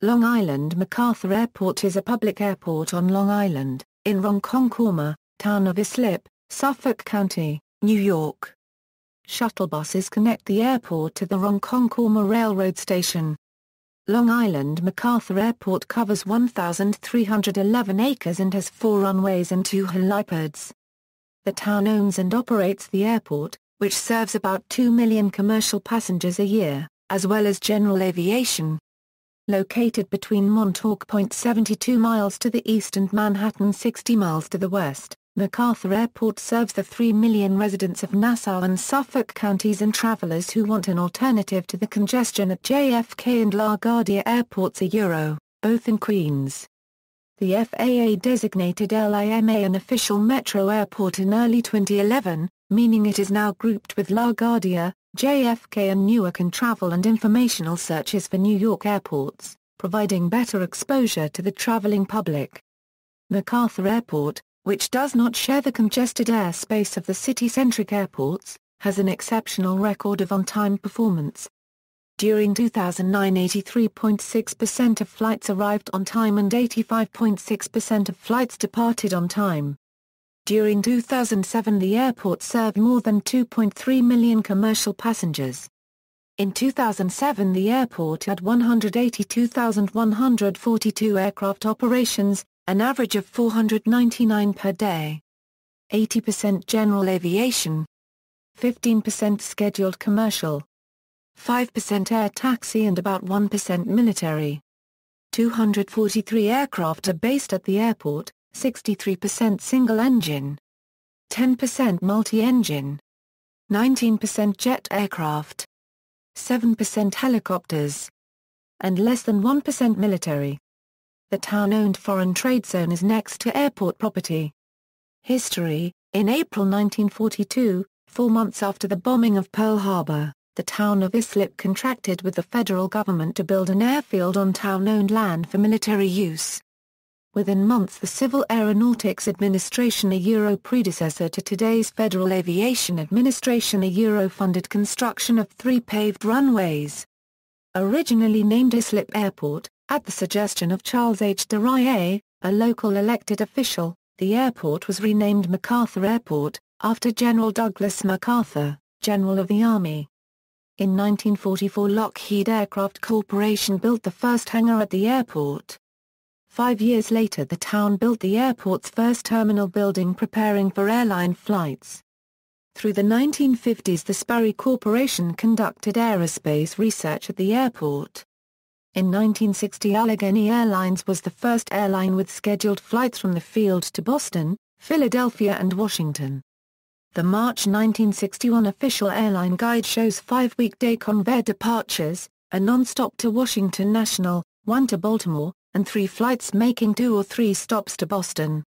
Long Island MacArthur Airport is a public airport on Long Island, in Ronkonkoma, town of Islip, Suffolk County, New York. Shuttle buses connect the airport to the Ronkonkoma Railroad Station. Long Island MacArthur Airport covers 1,311 acres and has 4 runways and 2 helipads. The town owns and operates the airport, which serves about 2 million commercial passengers a year, as well as general aviation. Located between Montauk Point 72 miles to the east and Manhattan 60 miles to the west, MacArthur Airport serves the 3 million residents of Nassau and Suffolk counties and travelers who want an alternative to the congestion at JFK and LaGuardia airports both in Queens. The FAA designated LIMA an official metro airport in early 2011, meaning it is now grouped with LaGuardia, JFK and Newark in travel and informational searches for New York airports, providing better exposure to the traveling public. MacArthur Airport, which does not share the congested airspace of the city-centric airports, has an exceptional record of on-time performance. During 2009, 83.6% of flights arrived on time and 85.6% of flights departed on time. During 2007, the airport served more than 2.3 million commercial passengers. In 2007, the airport had 182,142 aircraft operations, an average of 499 per day. 80% general aviation, 15% scheduled commercial, 5% air taxi and about 1% military. 243 aircraft are based at the airport, 63% single-engine, 10% multi-engine, 19% jet aircraft, 7% helicopters, and less than 1% military. The town-owned foreign trade zone is next to airport property. History: in April 1942, 4 months after the bombing of Pearl Harbor, the town of Islip contracted with the federal government to build an airfield on town-owned land for military use. Within months, the Civil Aeronautics Administration, a predecessor to today's Federal Aviation Administration, funded construction of 3 paved runways. Originally named Islip Airport, at the suggestion of Charles H. DeRye, a local elected official, the airport was renamed MacArthur Airport, after General Douglas MacArthur, General of the Army. In 1944, Lockheed Aircraft Corporation built the first hangar at the airport. 5 years later, the town built the airport's first terminal building, preparing for airline flights. Through the 1950s, the Sperry Corporation conducted aerospace research at the airport. In 1960, Allegheny Airlines was the first airline with scheduled flights from the field to Boston, Philadelphia and Washington. The March 1961 official airline guide shows 5 weekday Convair departures, a non-stop to Washington National, 1 to Baltimore, and 3 flights making 2 or 3 stops to Boston.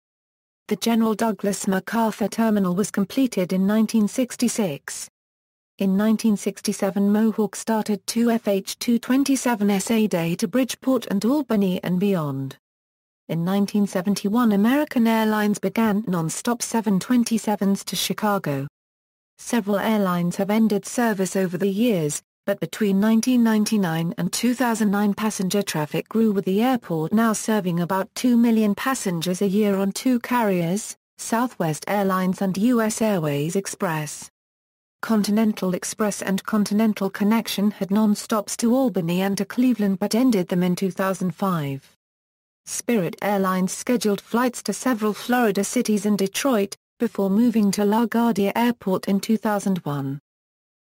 The General Douglas MacArthur Terminal was completed in 1966. In 1967, Mohawk started 2 FH-227s a day to Bridgeport and Albany and beyond. In 1971, American Airlines began non-stop 727s to Chicago. Several airlines have ended service over the years, but between 1999 and 2009 passenger traffic grew, with the airport now serving about 2 million passengers a year on 2 carriers, Southwest Airlines and U.S. Airways Express. Continental Express and Continental Connection had non-stops to Albany and to Cleveland but ended them in 2005. Spirit Airlines scheduled flights to several Florida cities and Detroit, before moving to LaGuardia Airport in 2001.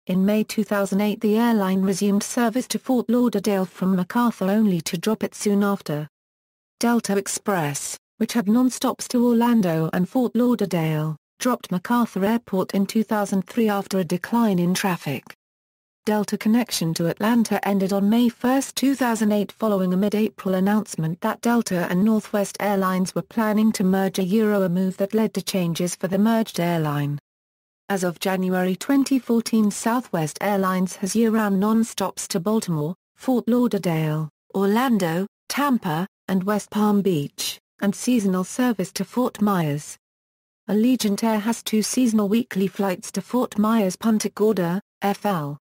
In May 2008, the airline resumed service to Fort Lauderdale from MacArthur, only to drop it soon after. Delta Express, which had non-stops to Orlando and Fort Lauderdale, dropped MacArthur Airport in 2003 after a decline in traffic. Delta connection to Atlanta ended on May 1, 2008, following a mid-April announcement that Delta and Northwest Airlines were planning to merge, a move that led to changes for the merged airline. As of January 2014, Southwest Airlines has year-round non-stops to Baltimore, Fort Lauderdale, Orlando, Tampa, and West Palm Beach, and seasonal service to Fort Myers. Allegiant Air has 2 seasonal weekly flights to Fort Myers, Punta Gorda, FL.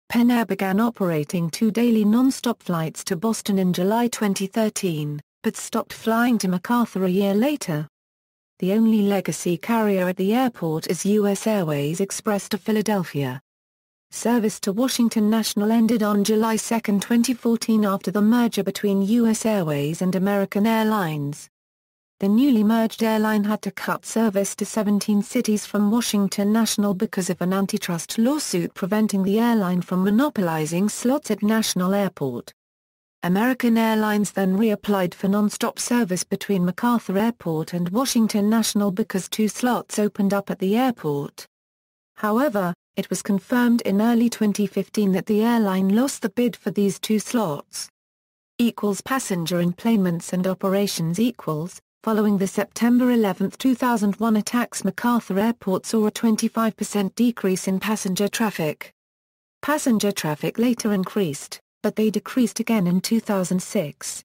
Penn Air began operating 2 daily non-stop flights to Boston in July 2013, but stopped flying to MacArthur a year later. The only legacy carrier at the airport is U.S. Airways Express to Philadelphia. Service to Washington National ended on July 2, 2014 after the merger between U.S. Airways and American Airlines. The newly merged airline had to cut service to 17 cities from Washington National because of an antitrust lawsuit preventing the airline from monopolizing slots at National Airport. American Airlines then reapplied for non-stop service between MacArthur Airport and Washington National because 2 slots opened up at the airport. However, it was confirmed in early 2015 that the airline lost the bid for these 2 slots. Passenger enplanements and operations equals. Following the September 11, 2001 attacks, MacArthur Airport saw a 25% decrease in passenger traffic. Passenger traffic later increased, but they decreased again in 2006.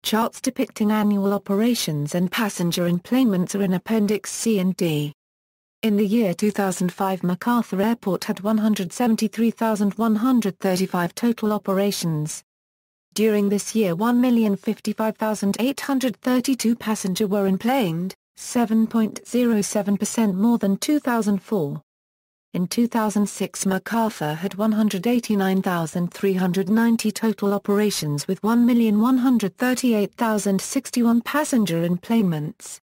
Charts depicting annual operations and passenger enplanements are in Appendix C and D. In the year 2005, MacArthur Airport had 173,135 total operations. During this year 1,055,832 passengers were enplaned, 7.07% more than 2004. In 2006 MacArthur had 189,390 total operations with 1,138,061 passenger enplanements.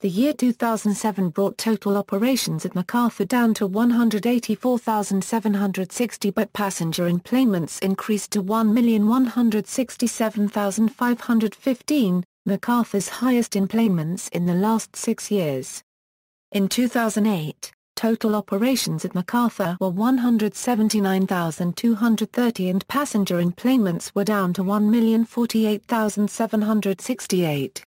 The year 2007 brought total operations at MacArthur down to 184,760 but passenger enplanements increased to 1,167,515, MacArthur's highest enplanements in the last 6 years. In 2008, total operations at MacArthur were 179,230 and passenger enplanements were down to 1,048,768.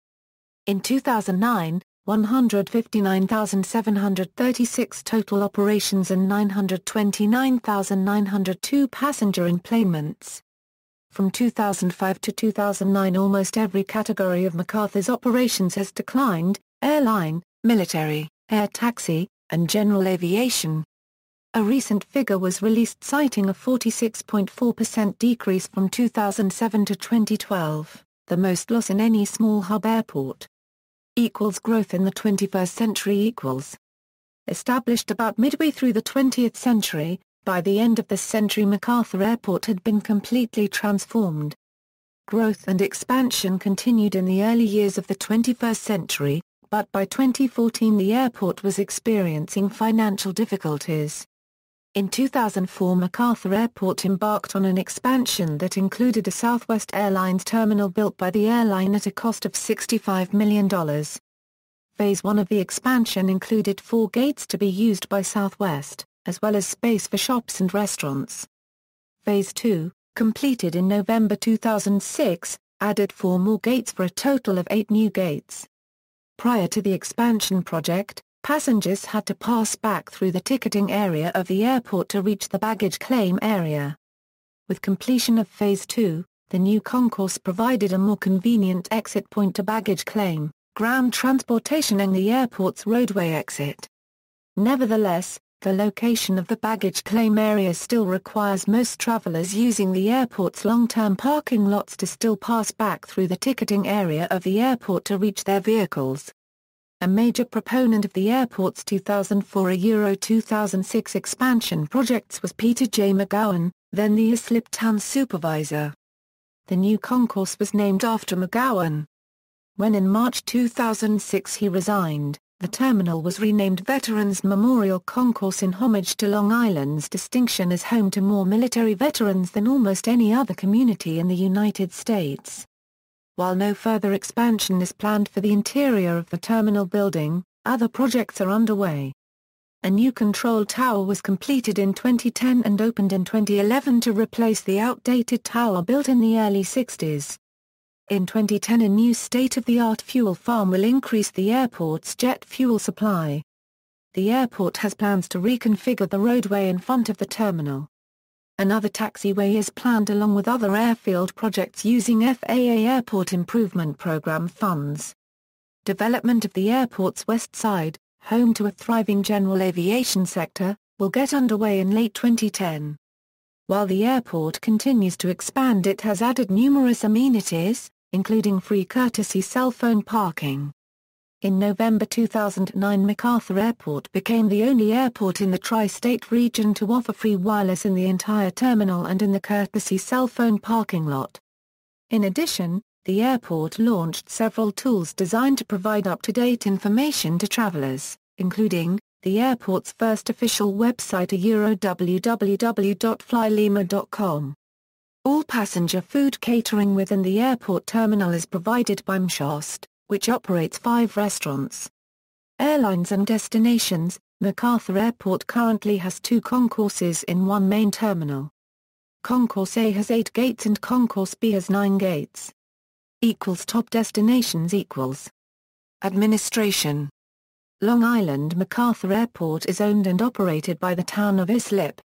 In 2009, 159,736 total operations and 929,902 passenger enplanements. From 2005 to 2009 almost every category of MacArthur's operations has declined: airline, military, air taxi, and general aviation. A recent figure was released citing a 46.4% decrease from 2007 to 2012, the most loss in any small hub airport. Growth in the 21st century. Established about midway through the 20th century, by the end of this century MacArthur Airport had been completely transformed. Growth and expansion continued in the early years of the 21st century, but by 2014 the airport was experiencing financial difficulties. In 2004 MacArthur Airport embarked on an expansion that included a Southwest Airlines terminal built by the airline at a cost of $65 million. Phase 1 of the expansion included 4 gates to be used by Southwest, as well as space for shops and restaurants. Phase 2, completed in November 2006, added 4 more gates for a total of 8 new gates. Prior to the expansion project, passengers had to pass back through the ticketing area of the airport to reach the baggage claim area. With completion of Phase 2, the new concourse provided a more convenient exit point to baggage claim, ground transportation and the airport's roadway exit. Nevertheless, the location of the baggage claim area still requires most travelers using the airport's long-term parking lots to still pass back through the ticketing area of the airport to reach their vehicles. A major proponent of the airport's 2004-2006 expansion projects was Peter J. McGowan, then the Islip town supervisor. The new concourse was named after McGowan. When in March 2006 he resigned, the terminal was renamed Veterans Memorial Concourse in homage to Long Island's distinction as home to more military veterans than almost any other community in the United States. While no further expansion is planned for the interior of the terminal building, other projects are underway. A new control tower was completed in 2010 and opened in 2011 to replace the outdated tower built in the early 60s. In 2010 a new state-of-the-art fuel farm will increase the airport's jet fuel supply. The airport has plans to reconfigure the roadway in front of the terminal. Another taxiway is planned along with other airfield projects using FAA Airport Improvement Program funds. Development of the airport's west side, home to a thriving general aviation sector, will get underway in late 2010. While the airport continues to expand, it has added numerous amenities, including free courtesy cell phone parking. In November 2009, MacArthur Airport became the only airport in the tri-state region to offer free wireless in the entire terminal and in the courtesy cell phone parking lot. In addition, the airport launched several tools designed to provide up-to-date information to travelers, including the airport's first official website, www.flylima.com. All passenger food catering within the airport terminal is provided by MSHOST, which operates 5 restaurants. Airlines and destinations. MacArthur Airport currently has 2 concourses in one main terminal. Concourse A has 8 gates and Concourse B has 9 gates. Top destinations equals. Administration. Long Island MacArthur Airport is owned and operated by the town of Islip.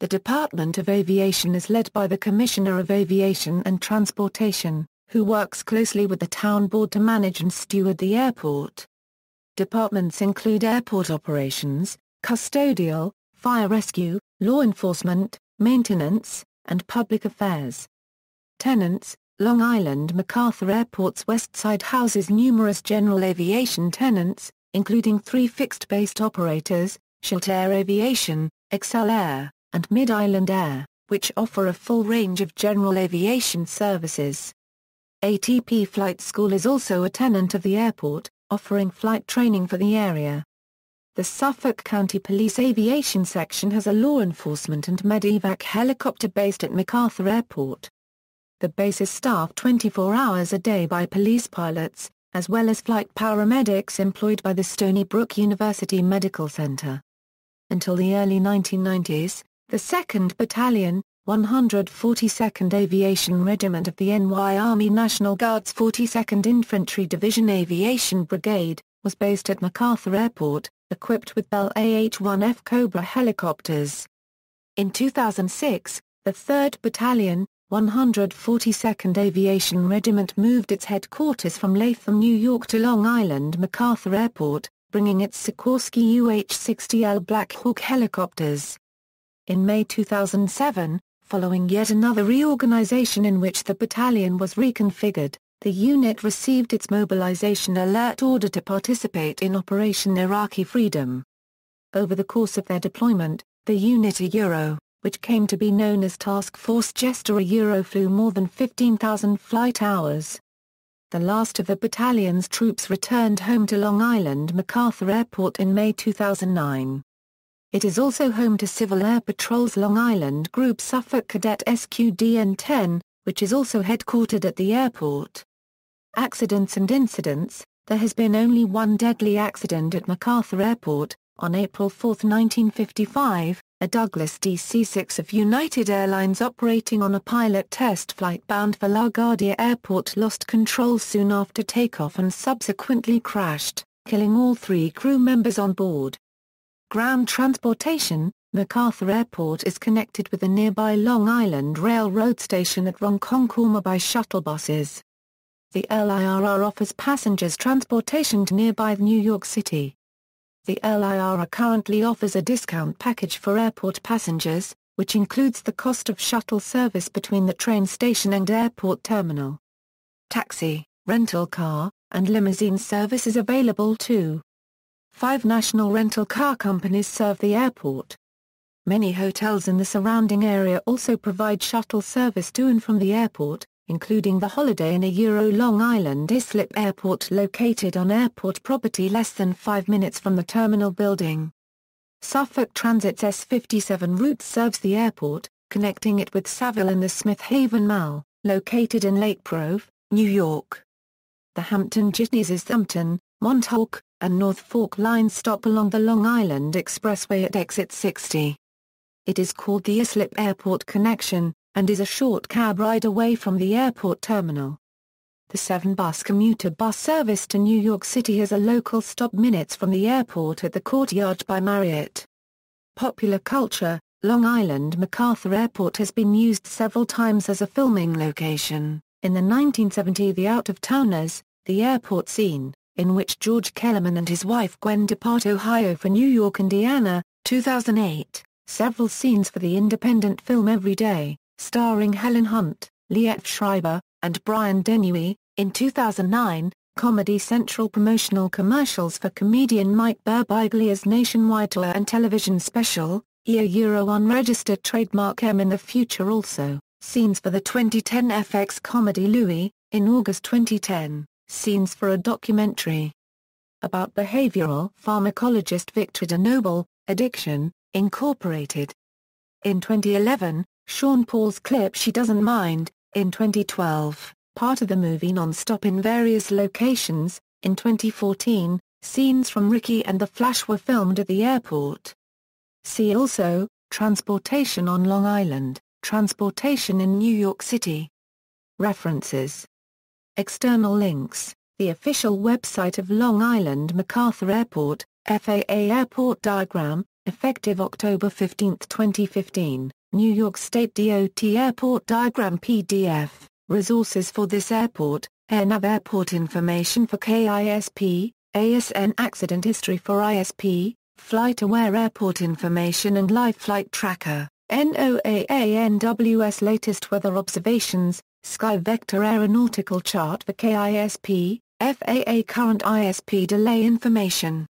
The Department of Aviation is led by the Commissioner of Aviation and Transportation, who works closely with the town board to manage and steward the airport. Departments include airport operations, custodial, fire rescue, law enforcement, maintenance, and public affairs. Tenants. Long Island MacArthur Airport's west side houses numerous general aviation tenants, including 3 fixed-based operators, Shuttle Aviation, Excel Air, and Mid-Island Air, which offer a full range of general aviation services. ATP Flight School is also a tenant of the airport, offering flight training for the area. The Suffolk County Police Aviation Section has a law enforcement and medevac helicopter based at MacArthur Airport. The base is staffed 24 hours a day by police pilots, as well as flight paramedics employed by the Stony Brook University Medical Center. Until the early 1990s, the 2nd Battalion, 142nd Aviation Regiment of the NY Army National Guard's 42nd Infantry Division Aviation Brigade, was based at MacArthur Airport, equipped with Bell AH-1F Cobra helicopters. In 2006, the 3rd Battalion, 142nd Aviation Regiment moved its headquarters from Latham, New York to Long Island MacArthur Airport, bringing its Sikorsky UH-60L Black Hawk helicopters. In May 2007, following yet another reorganization in which the battalion was reconfigured, the unit received its mobilization alert order to participate in Operation Iraqi Freedom. Over the course of their deployment, the unit which came to be known as Task Force Jester flew more than 15,000 flight hours. The last of the battalion's troops returned home to Long Island MacArthur Airport in May 2009. It is also home to Civil Air Patrol's Long Island Group Suffolk Cadet SQDN-10, which is also headquartered at the airport. Accidents and incidents. There has been only one deadly accident at MacArthur Airport. On April 4, 1955, a Douglas DC-6 of United Airlines operating on a pilot test flight bound for LaGuardia Airport lost control soon after takeoff and subsequently crashed, killing all 3 crew members on board. Ground transportation. MacArthur Airport is connected with the nearby Long Island Railroad Station at Ronkonkoma by shuttle buses. The LIRR offers passengers transportation to nearby New York City. The LIRR currently offers a discount package for airport passengers, which includes the cost of shuttle service between the train station and airport terminal. Taxi, rental car, and limousine service is available too. 5 national rental car companies serve the airport. Many hotels in the surrounding area also provide shuttle service to and from the airport, including the Holiday Inn Long Island Islip Airport located on airport property less than 5 minutes from the terminal building. Suffolk Transit's S57 route serves the airport, connecting it with Savile and the Smith Haven Mall, located in Lake Grove, New York. The Hampton Jitneys' Hampton, Montauk, and North Fork lines stop along the Long Island Expressway at exit 60. It is called the Islip Airport Connection, and is a short cab ride away from the airport terminal. The 7-bus commuter bus service to New York City has a local stop minutes from the airport at the Courtyard by Marriott. Popular culture. Long Island MacArthur Airport has been used several times as a filming location. In the 1970 The Out-of-Towners, the airport scene, in which George Kellerman and his wife Gwen depart Ohio for New York, Indiana, 2008, Several scenes for the independent film Every Day, starring Helen Hunt, Liev Schreiber, and Brian Dennehy. In 2009, Comedy Central promotional commercials for comedian Mike Birbiglia's nationwide tour and television special, Euro unregistered trademark M in the future. Also, scenes for the 2010 FX comedy Louie. In August 2010, scenes for a documentary about behavioral pharmacologist Victor DeNoble, Addiction, Incorporated. In 2011, Sean Paul's clip She Doesn't Mind. In 2012, part of the movie Non-Stop in various locations. In 2014, scenes from Ricky and the Flash were filmed at the airport. See also, Transportation on Long Island, Transportation in New York City. References. External links: the official website of Long Island MacArthur Airport, FAA Airport Diagram, effective October 15, 2015, New York State DOT Airport Diagram PDF, resources for this airport, AirNav Airport information for KISP, ASN accident history for ISP, FlightAware Airport information and live flight tracker, NOAA/NWS latest weather observations, Sky Vector aeronautical chart for KISP, FAA current ISP delay information.